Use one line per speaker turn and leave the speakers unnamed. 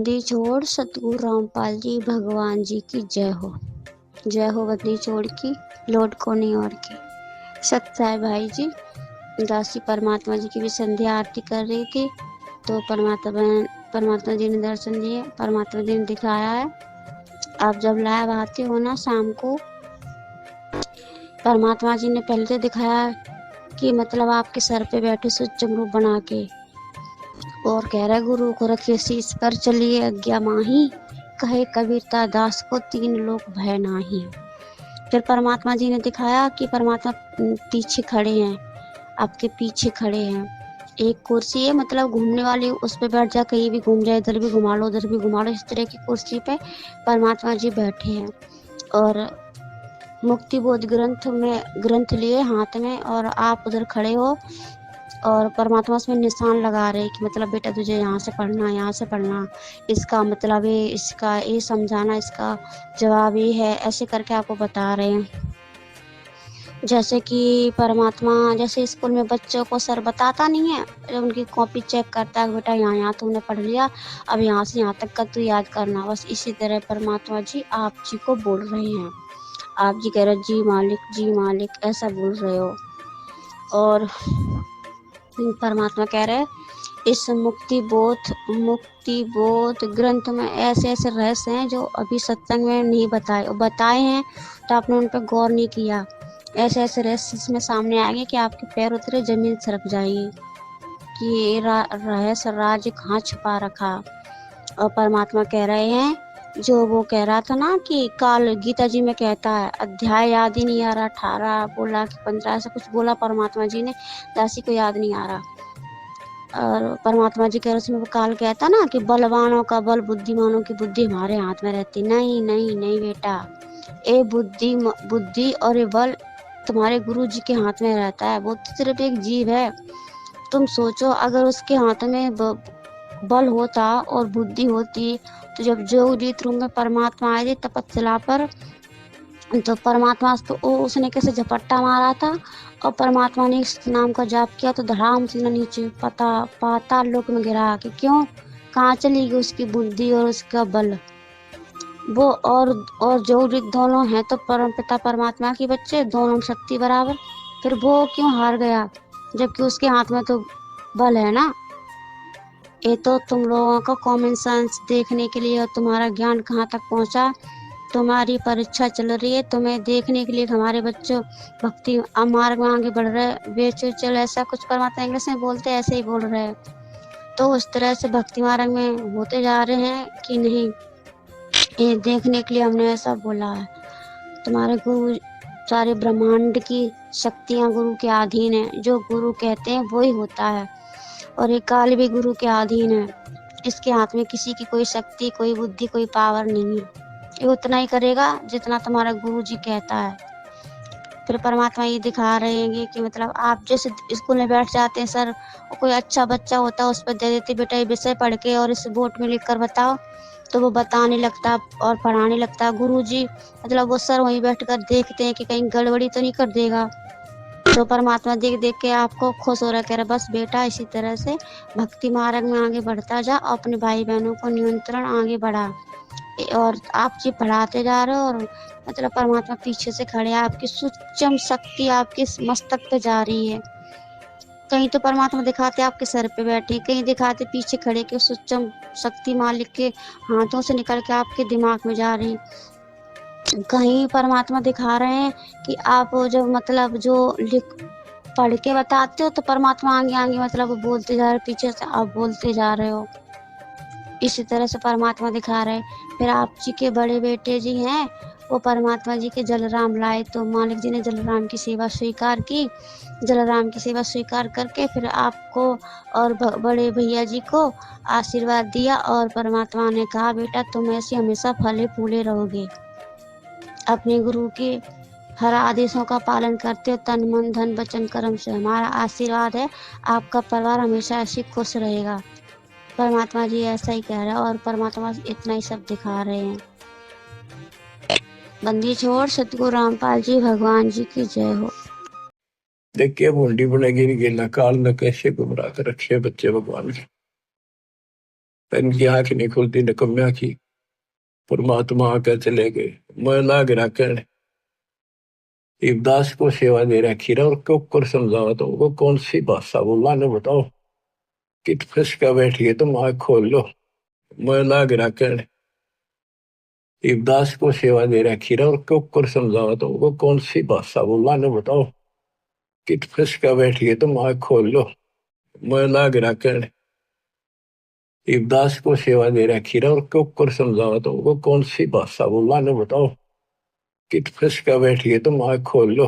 बंदी छोड़ सतगुरु रामपाल जी भगवान जी की जय हो। जय हो बंदी छोड़ की, लौट को नहीं और की। सत्य है भाई जी। दासी परमात्मा जी की भी संध्या आरती कर रही थी तो परमात्मा जी ने दर्शन दिए। परमात्मा जी ने दिखाया है, आप जब लाइव आते हो ना शाम को, परमात्मा जी ने पहले तो दिखाया कि मतलब आपके सर पे बैठे सूक्ष्म रूप बना के, और कह रहे गुरु को रखिए शीश पर, चलिए आज्ञा माही, कहे कबीरता दास को तीन लोक भय नाही। फिर परमात्मा जी ने दिखाया कि परमात्मा पीछे खड़े हैं, आपके पीछे खड़े हैं। एक कुर्सी है मतलब घूमने वाली, उस पे बैठ जा, कहीं भी घूम जाए, इधर भी घुमा लो उधर भी घुमा लो, इस तरह की कुर्सी पे परमात्मा जी बैठे हैं। और मुक्ति बोध ग्रंथ लिए हाथ में, और आप उधर खड़े हो और परमात्मा उसमें निशान लगा रहे कि मतलब बेटा तुझे यहाँ से पढ़ना, यहाँ से पढ़ना, इसका मतलब ये, इसका ये समझाना, इसका जवाब ये है, ऐसे करके आपको बता रहे हैं। जैसे कि परमात्मा जैसे स्कूल में बच्चों को सर बताता नहीं है, जब उनकी कॉपी चेक करता है, बेटा यहाँ तुमने पढ़ लिया, अब यहाँ से यहाँ तक का तू याद करना, बस इसी तरह परमात्मा जी आप जी को बोल रहे हैं। आप जी कह रहे जी मालिक ऐसा बोल रहे हो। और परमात्मा कह रहे इस मुक्ति बोध ग्रंथ में ऐसे ऐसे रहस्य हैं जो अभी सत्संग में नहीं बताए हैं, तो आपने उन पर गौर नहीं किया। ऐसे ऐसे रहस्य इसमें सामने आएंगे कि आपके पैर उतरे जमीन सरक जाएगी कि ये रहस्य राज कहाँ छुपा रखा। और परमात्मा कह रहे हैं, जो वो कह रहा था ना कि काल गीता जी में कहता है, अध्याय याद ही नहीं आ रहा, 18 बोला कि 15 ऐसा कुछ बोला परमात्मा जी ने, दासी को याद नहीं आ रहा। और परमात्मा जी कह रहे उसमें काल कहता ना कि बलवानों का बल, बुद्धिमानों की बुद्धि हमारे हाथ में रहती। नहीं नहीं नहीं बेटा, ये बुद्धि और ये बल तुम्हारे गुरु जी के हाथ में रहता है। वो तो सिर्फ एक जीव है। तुम सोचो अगर उसके हाथ में बल होता और बुद्धि होती, तो जब जोगजीत रूम में परमात्मा आए थे तपस्या पर, तो परमात्मा उसने कैसे झपट्टा मारा था, और परमात्मा ने इस नाम का जाप किया तो धड़ाम से नीचे पाताल लोक में गिरा। कि क्यों, कहाँ चली गई उसकी बुद्धि और उसका बल। वो और जो दोनों हैं तो परम पिता परमात्मा के बच्चे, दोनों शक्ति बराबर, फिर वो क्यों हार गया जबकि उसके हाथ में तो बल है ना। ये तो तुम लोगों का कॉमन सेंस देखने के लिए, और तुम्हारा ज्ञान कहाँ तक पहुँचा, तुम्हारी परीक्षा चल रही है, तुम्हें देखने के लिए हमारे बच्चों भक्ति मार्ग में आगे बढ़ रहे हैं। बेचल ऐसा कुछ परमात्मा इंग्लिश में बोलते हैं, ऐसे ही बोल रहे हैं, तो उस तरह से भक्ति मार्ग में होते जा रहे हैं कि नहीं, ये देखने के लिए हमने ऐसा बोला है। तुम्हारे गुरु सारे ब्रह्मांड की शक्तियाँ गुरु के अधीन है, जो गुरु कहते हैं वही होता है। और ये काल भी गुरु के अधीन है, इसके हाथ में किसी की कोई शक्ति, कोई बुद्धि, कोई पावर नहीं है। ये उतना ही करेगा जितना तुम्हारा गुरु जी कहता है। फिर परमात्मा ये दिखा रहे हैं कि मतलब आप जैसे स्कूल में बैठ जाते हैं सर, कोई अच्छा बच्चा होता है उस पर दे देते, बेटा ये विषय पढ़ के और इस बोर्ड में लिख कर बताओ, तो वो बताने लगता और पढ़ाने लगता। गुरु जी मतलब वो सर वहीं बैठ कर देखते हैं कि कहीं गड़बड़ी तो नहीं कर देगा, तो परमात्मा देख देख के आपको खुश हो रहा, कह रहा बस बेटा इसी तरह से भक्ति मार्ग में आगे बढ़ता जा, अपने भाई बहनों को नियंत्रण आगे बढ़ा। और आप जी पढ़ाते जा रहे हो और मतलब परमात्मा पीछे से खड़े, आपकी सूक्ष्म शक्ति आपके मस्तक पे जा रही है। कहीं तो परमात्मा दिखाते आपके सर पे बैठे, कहीं दिखाते पीछे खड़े के सूक्ष्म शक्ति मालिक के हाथों से निकल के आपके दिमाग में जा रही। कहीं परमात्मा दिखा रहे हैं कि आप जो मतलब जो पढ़ के बताते हो, तो परमात्मा आगे आगे मतलब बोलते जा रहे, पीछे से आप बोलते जा रहे हो। इसी तरह से परमात्मा दिखा रहे। फिर आप जी के बड़े बेटे जी हैं, वो परमात्मा जी के जलराम लाए, तो मालिक जी ने जलराम की सेवा स्वीकार की। जलराम की सेवा स्वीकार करके फिर आपको और बड़े भैया जी को आशीर्वाद दिया, और परमात्मा ने कहा बेटा तुम ऐसे हमेशा फले फूले रहोगे, अपने गुरु के हर आदेशों का पालन करते हो तन मन धन वचन कर्म से। हमारा आशीर्वाद है, आपका परिवार हमेशा ऐसे खुश रहेगा। परमात्मा जी ऐसा ही कह रहे हैं, और परमात्मा इतना ही सब दिखा रहे हैं। बंदी छोड़ सतगुरु रामपाल जी भगवान जी की जय हो।
देख के मुंडी बनेगी नहीं, गेला काल न कैसे गुमराह कर रखे बच्चे भगवान। इनकी आंख नहीं खुलती निकम्या की। परमात्मा आकर चले गए। मैं लाग रखन इवदास को सेवा दे रखी रहा और क्यों कर समझावा तो वो कौन सी भाषा बोला ने बताओ। कित फंस का बैठिए तुम आंख खोल लो। मैं लाग रखन इवदास को सेवा दे रखी रहा और क्यों कर समझावा तो वो कौन सी भाषा बोला ने बताओ। कित फंस का बैठिए तुम आंख खोल लो। मैं लाग रखन इवदास को सेवा दे रखी रहा और क्यों कर समझावा तो वो कौन सी भाषा बोला ने बताओ। कित फंस का बैठिए तुम आंख खोल लो।